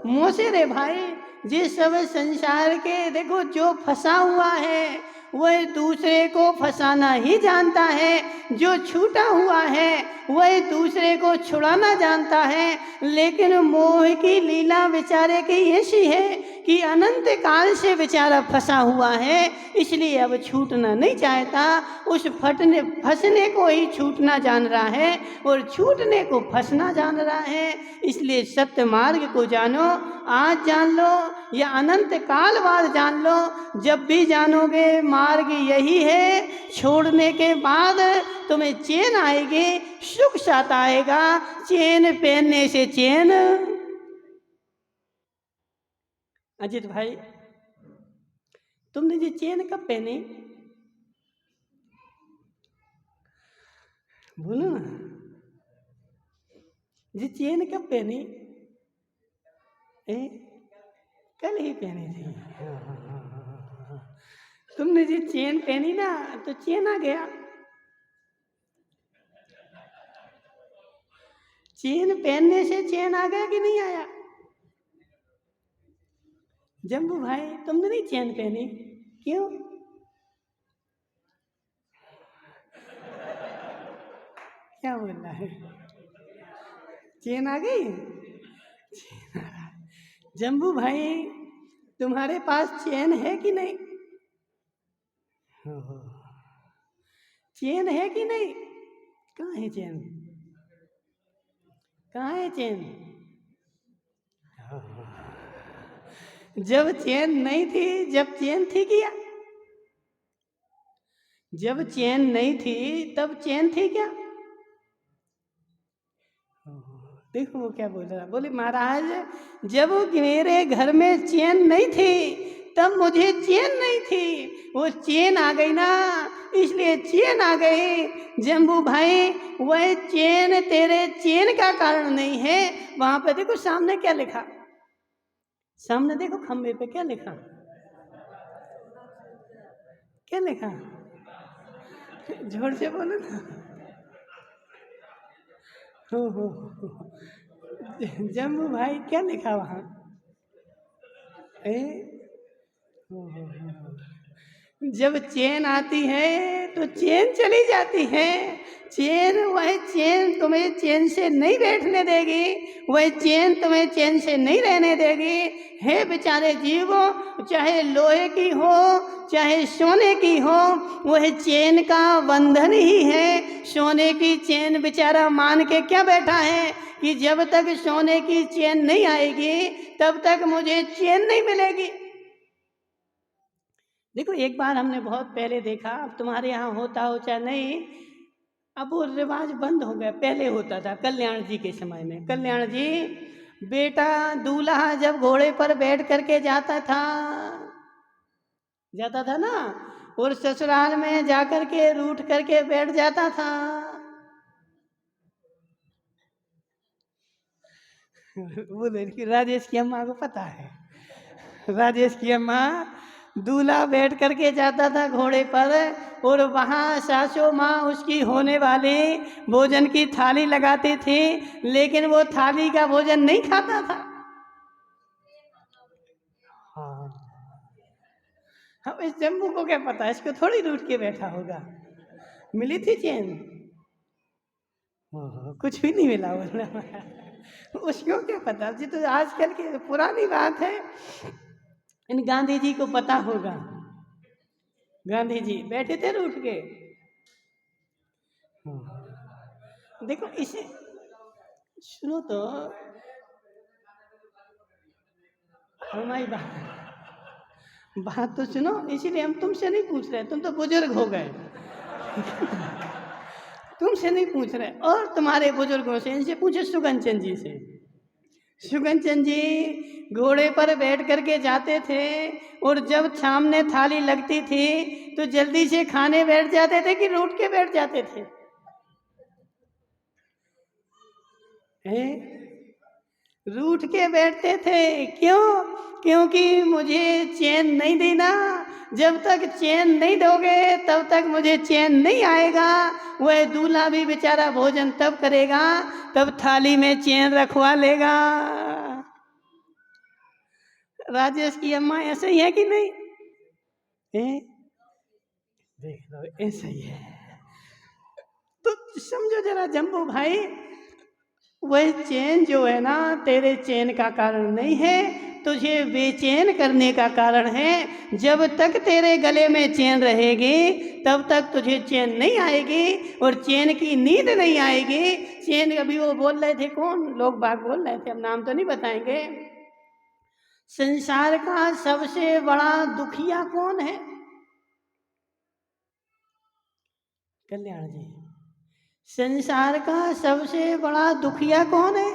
मोसे रे भाई, जिस समय संसार के देखो जो फंसा हुआ है वह दूसरे को फंसाना ही जानता है, जो छूटा हुआ है वह दूसरे को छुड़ाना जानता है। लेकिन मोह की लीला बेचारे की ऐसी है कि अनंत काल से बेचारा फंसा हुआ है, इसलिए अब छूटना नहीं चाहता। उस फंसने को ही छूटना जान रहा है और छूटने को फंसना जान रहा है। इसलिए सत्य मार्ग को जानो, आज जान लो या अनंत काल बाद जान लो, जब भी जानोगे मार्ग यही है। छोड़ने के बाद तुम्हें चैन आएगी, सुख साथ आएगा। चैन पहनने से चैन। अजित भाई, तुमने ये चैन कब पहनी? बोलो ना, ये चैन कब पहनी? कल ही पहनी थी। तुमने ये चैन पहनी ना तो चैन आ गया। चैन पहनने से चैन आ गया कि नहीं आया? जम्बू भाई, तुमने नहीं चैन पहनी, क्यों? क्या बोल रहा है? चैन आ गई? चैन आ रहा। जम्बू भाई, तुम्हारे पास चैन है कि नहीं? चैन है कि नहीं? कहाँ है चैन? कहाँ है चैन? जब चैन नहीं थी, जब चैन थी क्या? जब चैन नहीं थी तब चैन थी क्या? देखो वो क्या बोल रहा, बोले महाराज, जब मेरे घर में चैन नहीं थी तब मुझे चैन नहीं थी, वो चैन आ गई ना, इसलिए चैन आ गई। जम्बू भाई, वह चैन तेरे चैन का कारण नहीं है। वहां पे देखो सामने क्या लिखा, सामने देखो खंबे पे क्या लिखा, क्या लिखा? जोर से बोलो ना। हो। जम्बू भाई, क्या लिखा वहां? जब चैन आती है तो चैन चली जाती है। चैन, वह चैन तुम्हें चैन से नहीं बैठने देगी, वह चैन तुम्हें चैन से नहीं रहने देगी। हे बेचारे जीवो, चाहे लोहे की हो चाहे सोने की हो, वह चैन का बंधन ही है। सोने की चैन बेचारा मान के क्या बैठा है कि जब तक सोने की चैन नहीं आएगी तब तक मुझे चैन नहीं मिलेगी। देखो एक बार हमने बहुत पहले देखा, अब तुम्हारे यहाँ होता हो चाहे नहीं, अब वो रिवाज बंद हो गया। पहले होता था कल्याण जी के समय में। कल्याण जी, बेटा दूल्हा जब घोड़े पर बैठ करके जाता था ना, और ससुराल में जाकर के रूठ करके बैठ जाता था। वो लड़की राजेश की अम्मा को पता है, राजेश की अम्मा दूल्हा बैठ करके जाता था घोड़े पर, और वहाँ सासू माँ उसकी होने वाली भोजन की थाली लगाती थी, लेकिन वो थाली का भोजन नहीं खाता था। हम इस जम्बू को क्या पता, इसको थोड़ी रूठ के बैठा होगा। मिली थी चैन? कुछ भी नहीं मिला बोलना। उसको क्या पता जी, तो आजकल की पुरानी बात है। इन गांधी जी को पता होगा, गांधी जी बैठे थे रूठ के। देखो इसे सुनो तो, हमारी बात तो सुनो, इसीलिए हम तुमसे नहीं पूछ रहे, तुम तो बुजुर्ग हो गए। तुमसे नहीं पूछ रहे, और तुम्हारे बुजुर्गों से, इनसे पूछो सुगंचन जी से। सुगंचन जी घोड़े पर बैठ करके जाते थे, और जब सामने थाली लगती थी तो जल्दी से खाने बैठ जाते थे कि रूठ के बैठ जाते थे? रूठ के बैठते थे। क्यों? क्योंकि मुझे चैन नहीं देना, जब तक चैन नहीं दोगे तब तक मुझे चैन नहीं आएगा। वह दूल्हा भी बेचारा भोजन तब करेगा तब थाली में चैन रखवा लेगा। राजेश की अम्मा ऐसे ही है कि नहीं? देख लो, ऐसा ही है। तो समझो जरा जम्बू भाई, वह चैन जो है ना तेरे चैन का कारण नहीं है, तुझे बेचैन करने का कारण है। जब तक तेरे गले में चैन रहेगी तब तक तुझे चैन नहीं आएगी और चैन की नींद नहीं आएगी। चैन, अभी वो बोल रहे थे, कौन लोग बाग बोल रहे थे, अब नाम तो नहीं बताएंगे, संसार का सबसे बड़ा दुखिया कौन है? कल्याण जी, संसार का सबसे बड़ा दुखिया कौन है?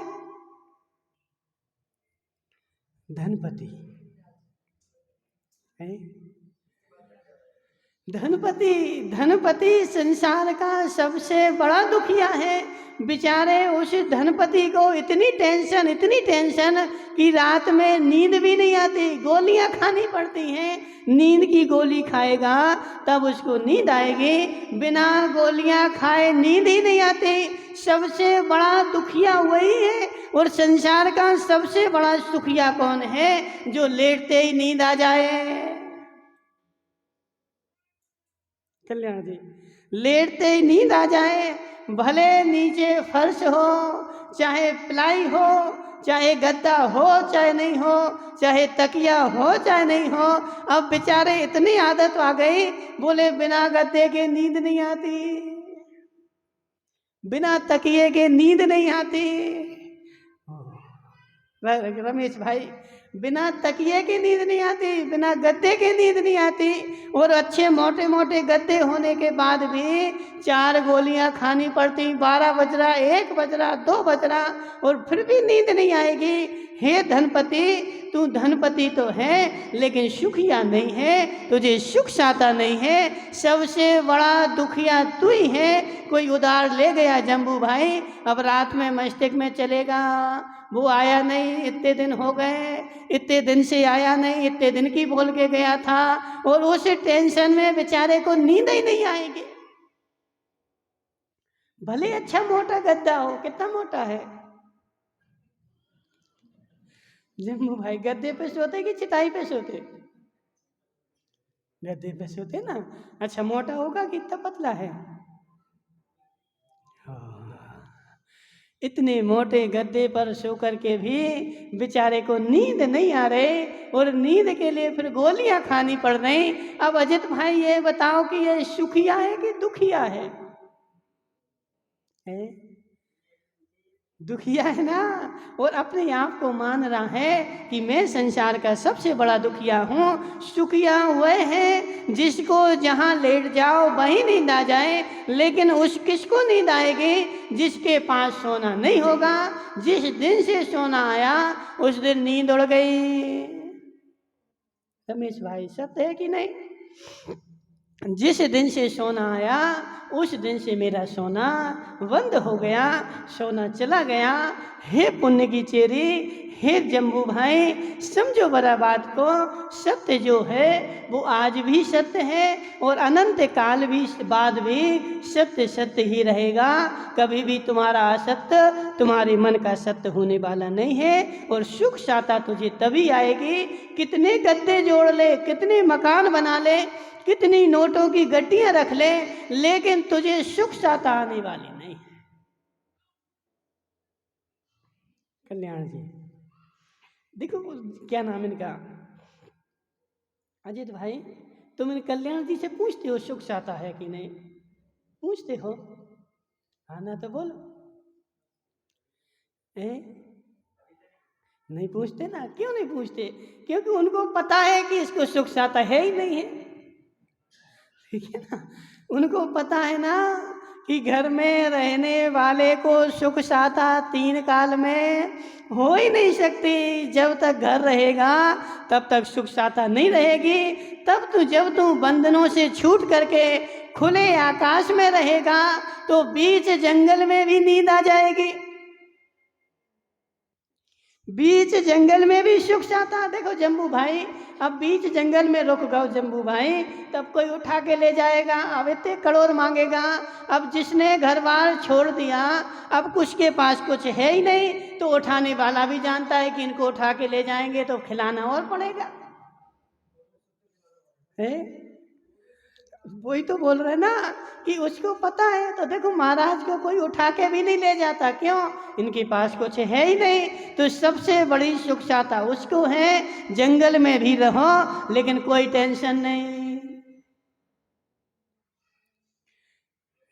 धनपति है। धनपति संसार का सबसे बड़ा दुखिया है। बेचारे उस धनपति को इतनी टेंशन कि रात में नींद भी नहीं आती, गोलियां खानी पड़ती हैं। नींद की गोली खाएगा तब उसको नींद आएगी, बिना गोलियां खाए नींद ही नहीं आती। सबसे बड़ा दुखिया वही है। और संसार का सबसे बड़ा सुखिया कौन है? जो लेटते ही नींद आ जाए। कल्याण जी, लेटते ही नींद आ जाए, भले नीचे फर्श हो, चाहे प्लाई हो, चाहे गद्दा हो चाहे नहीं हो, चाहे तकिया हो चाहे नहीं हो। अब बेचारे इतनी आदत आ गई, बोले बिना गद्दे के नींद नहीं आती, बिना तकिए के नींद नहीं आती। रमेश भाई, बिना तकिए की नींद नहीं आती, बिना गद्दे की नींद नहीं आती। और अच्छे मोटे मोटे गद्दे होने के बाद भी 4 गोलियां खानी पड़ती, 12 बज रहा, 1 बज रहा, 2 बज रहा, और फिर भी नींद नहीं आएगी। हे धनपति, तू धनपति तो है लेकिन सुखिया नहीं है, तुझे सुख साता नहीं है। सबसे बड़ा दुखिया तू ही है। कोई उधार ले गया जम्बू भाई, अब रात में मस्तिष्क में चलेगा, वो आया नहीं, इतने दिन हो गए, इतने दिन से आया नहीं, इतने दिन की बोल के गया था, और उस टेंशन में बेचारे को नींद ही नहीं आएगी। भले अच्छा मोटा गद्दा हो, कितना मोटा है जम्मू भाई? गद्दे पे सोते कि चिटाई पे सोते? गद्दे पे सोते ना। अच्छा, मोटा होगा कि इतना पतला है? इतने मोटे गद्दे पर सो कर के भी बेचारे को नींद नहीं आ रहे, और नींद के लिए फिर गोलियां खानी पड़ रही। अब अजित भाई ये बताओ कि ये सुखिया है कि दुखिया है? दुखिया है ना। और अपने आप को मान रहा है कि मैं संसार का सबसे बड़ा दुखिया हूँ। सुखिया वह है जिसको जहाँ लेट जाओ वहीं नींद आ जाए, लेकिन उस किसको नींद आएगी? जिसके पास सोना नहीं होगा। जिस दिन से सोना आया उस दिन नींद उड़ गई। रमेश भाई, सत्य है कि नहीं? जिस दिन से सोना आया उस दिन से मेरा सोना बंद हो गया, सोना चला गया। हे पुण्य की चेरी, हे जम्बू भाई, समझो बड़ा बात को, सत्य जो है वो आज भी सत्य है और अनंत काल भी बाद भी सत्य सत्य ही रहेगा। कभी भी तुम्हारा असत्य तुम्हारे मन का सत्य होने वाला नहीं है। और सुख साता तुझे तभी आएगी, कितने गद्दे जोड़ ले, कितने मकान बना ले, कितनी नोटों की गड्डियां रख ले, लेकिन तुझे सुख साता आने वाली नहीं। कल्याण जी, देखो क्या नाम इनका, अजित भाई, तुम इन कल्याण जी से पूछते हो सुख साता है कि नहीं? पूछते हो? आना तो बोलो। नहीं पूछते ना। क्यों नहीं पूछते? क्योंकि उनको पता है कि इसको सुख साता है ही नहीं है। ठीक है ना, उनको पता है ना कि घर में रहने वाले को सुख साता 3 काल में हो ही नहीं सकती। जब तक घर रहेगा तब तक सुख साता नहीं रहेगी। जब तू बंधनों से छूट करके खुले आकाश में रहेगा तो बीच जंगल में भी नींद आ जाएगी। बीच जंगल में भी सुख चाहता। देखो जम्बू भाई, अब बीच जंगल में रुक गए जम्बू भाई, तब कोई उठा के ले जाएगा, अब इतने करोड़ मांगेगा। अब जिसने घर बार छोड़ दिया, अब कुछ के पास कुछ है ही नहीं, तो उठाने वाला भी जानता है कि इनको उठा के ले जाएंगे तो खिलाना और पड़ेगा, है? वही तो बोल रहे ना कि उसको पता है। तो देखो महाराज को कोई उठा के भी नहीं ले जाता, क्यों? इनके पास कुछ है ही नहीं। तो सबसे बड़ी सुख चाहता उसको है, जंगल में भी रहो लेकिन कोई टेंशन नहीं।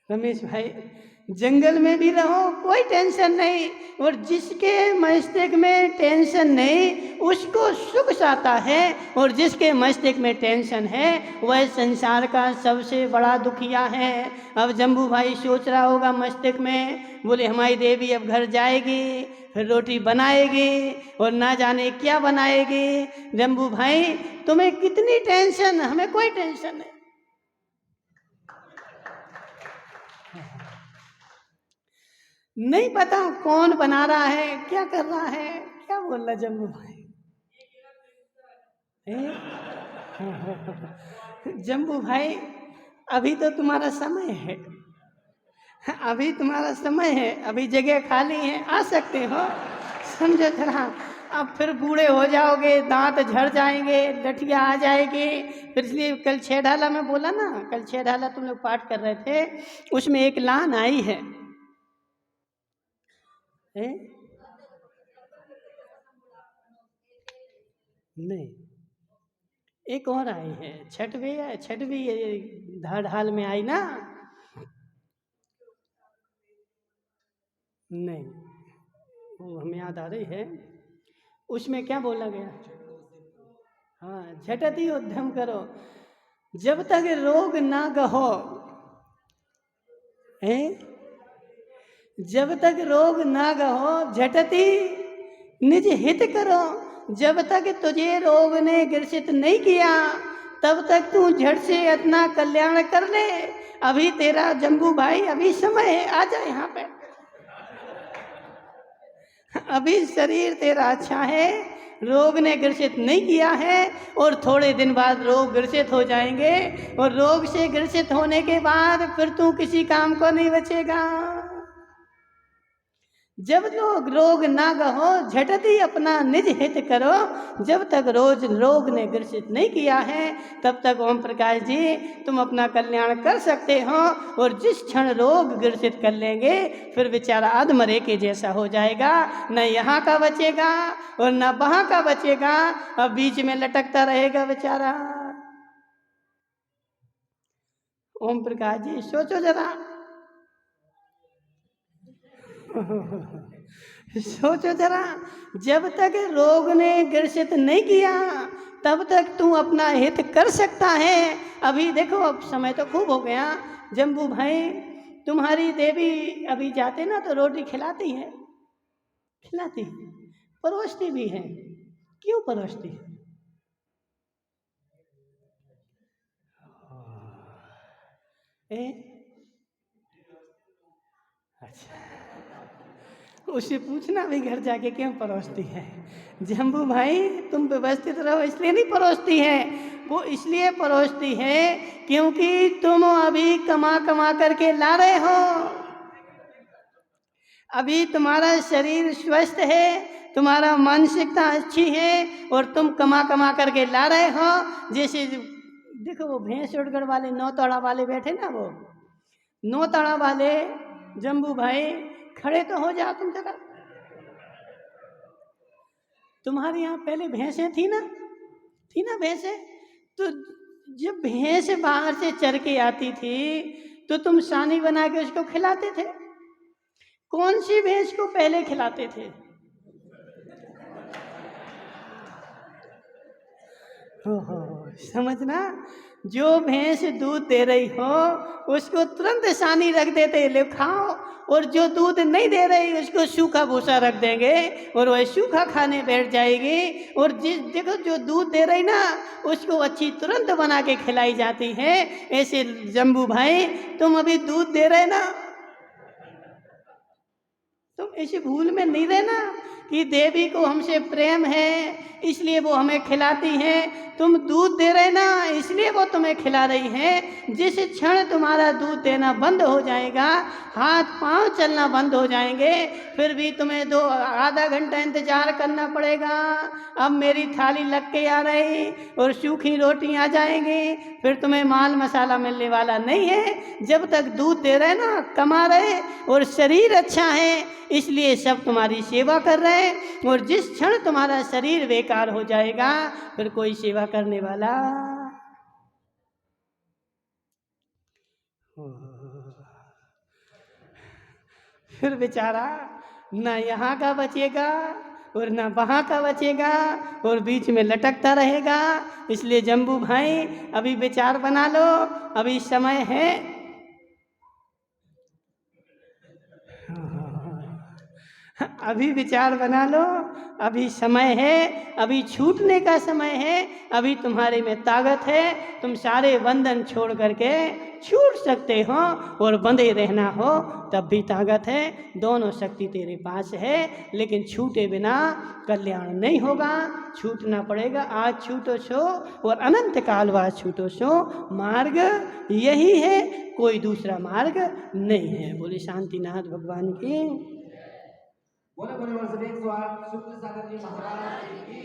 रमेश भाई, जंगल में भी रहो कोई टेंशन नहीं, और जिसके मस्तिष्क में टेंशन नहीं उसको सुख चाहता है, और जिसके मस्तिष्क में टेंशन है वह संसार का सबसे बड़ा दुखिया है। अब जम्बू भाई सोच रहा होगा मस्तिष्क में, बोले हमारी देवी अब घर जाएगी, फिर रोटी बनाएगी और ना जाने क्या बनाएगी। जम्बू भाई तुम्हें कितनी टेंशन, हमें कोई टेंशन नहीं। नहीं पता कौन बना रहा है, क्या कर रहा है, क्या बोल रहा जम्बू भाई? जम्बू भाई अभी तो तुम्हारा समय है, अभी तुम्हारा समय है, अभी जगह खाली है, आ सकते हो, समझो जरा। अब फिर बूढ़े हो जाओगे, दांत झड़ जाएंगे, लठिया आ जाएगी, फिर इसलिए कल 6 ढाला में बोला ना, कल 6 ढाला तुम लोग पाठ कर रहे थे, उसमें एक लान आई है, नहीं एक और आई है, छठवीं ढाल में आई ना, नहीं वो हमें याद आ रही है, उसमें क्या बोला गया? हाँ, झटति उद्यम करो, जब तक रोग ना गहो, है? जब तक रोग ना गहो झटति निज हित करो, जब तक तुझे रोग ने ग्रसित नहीं किया तब तक तू झट से अपना कल्याण कर ले। अभी तेरा जम्बू भाई अभी समय है, आ जा यहाँ पे, अभी शरीर तेरा अच्छा है, रोग ने ग्रसित नहीं किया है, और थोड़े दिन बाद रोग ग्रसित हो जाएंगे, और रोग से ग्रसित होने के बाद फिर तू किसी काम को नहीं बचेगा। जब लोग रोग ना गहो झटती अपना निज हित करो, जब तक रोज रोग ने ग्रसित नहीं किया है तब तक ओम प्रकाश जी तुम अपना कल्याण कर सकते हो, और जिस क्षण रोग ग्रसित कर लेंगे फिर बेचारा अधमरे के जैसा हो जाएगा, न यहाँ का बचेगा और न वहाँ का बचेगा, अब बीच में लटकता रहेगा बेचारा। ओम प्रकाश जी सोचो जरा, सोचो जरा, जब तक रोग ने ग्रसित नहीं किया तब तक तू अपना हित कर सकता है। अभी देखो अब समय तो खूब हो गया, जम्बू भाई तुम्हारी देवी अभी जाते ना तो रोटी खिलाती है, खिलाती है, परोसती भी है, क्यों परोसती है? अच्छा, उससे पूछना भी घर जाके क्यों परोसती है। जम्बू भाई तुम व्यवस्थित रहो इसलिए नहीं परोसती है, वो इसलिए परोसती है क्योंकि तुम अभी कमा कमा करके ला रहे हो, अभी तुम्हारा शरीर स्वस्थ है, तुम्हारा मानसिकता अच्छी है, और तुम कमा कमा करके ला रहे हो। जैसे देखो वो भैंस उड़गड़ वाले 9 ताड़ा वाले बैठे ना, वो 9 ताड़ा वाले जम्बू भाई खड़े तो हो जाओ तुम जरा। तुम्हारे यहाँ पहले भैंसें थी ना भैंसें, तो जब भैंस बाहर से चर के आती थी तो तुम सानी बना के उसको खिलाते थे, कौन सी भैंस को पहले खिलाते थे? समझना, जो भैंस दूध दे रही हो उसको तुरंत सानी रख देते ले खाओ, और जो दूध नहीं दे रही उसको सूखा भूसा रख देंगे और वह सूखा खाने बैठ जाएगी। और जिस देखो जो दूध दे रही ना उसको अच्छी तुरंत बना के खिलाई जाती है। ऐसे जम्बू भाई तुम अभी दूध दे रहे ना, तुम ऐसे भूल में नहीं रहना कि देवी को हमसे प्रेम है इसलिए वो हमें खिलाती हैं। तुम दूध दे रहे ना इसलिए वो तुम्हें खिला रही हैं। जिस क्षण तुम्हारा दूध देना बंद हो जाएगा, हाथ पांव चलना बंद हो जाएंगे, फिर भी तुम्हें आधा घंटा इंतजार करना पड़ेगा। अब मेरी थाली लग के आ रही और सूखी रोटी आ जाएंगी, फिर तुम्हें माल मसाला मिलने वाला नहीं है। जब तक दूध दे रहे ना, कमा रहे और शरीर अच्छा है इसलिए सब तुम्हारी सेवा कर रहे हैं। और जिस क्षण तुम्हारा शरीर बेकार हो जाएगा फिर कोई सेवा करने वाला। फिर बेचारा ना यहाँ का बचेगा और ना वहाँ का बचेगा और बीच में लटकता रहेगा। इसलिए जम्बू भाई अभी विचार बना लो, अभी समय है। अभी विचार बना लो, अभी समय है, अभी छूटने का समय है। अभी तुम्हारे में ताकत है, तुम सारे बंधन छोड़ करके छूट सकते हो और बंधे रहना हो तब भी ताकत है। दोनों शक्ति तेरे पास है, लेकिन छूटे बिना कल्याण नहीं होगा, छूटना पड़ेगा। आज छूटो सो और अनंत काल बाद छूटो सो, मार्ग यही है, कोई दूसरा मार्ग नहीं है। बोले शांतिनाथ भगवान की। बोले बोले वर्ष 108 शुक्ल सागर जी महाराज की।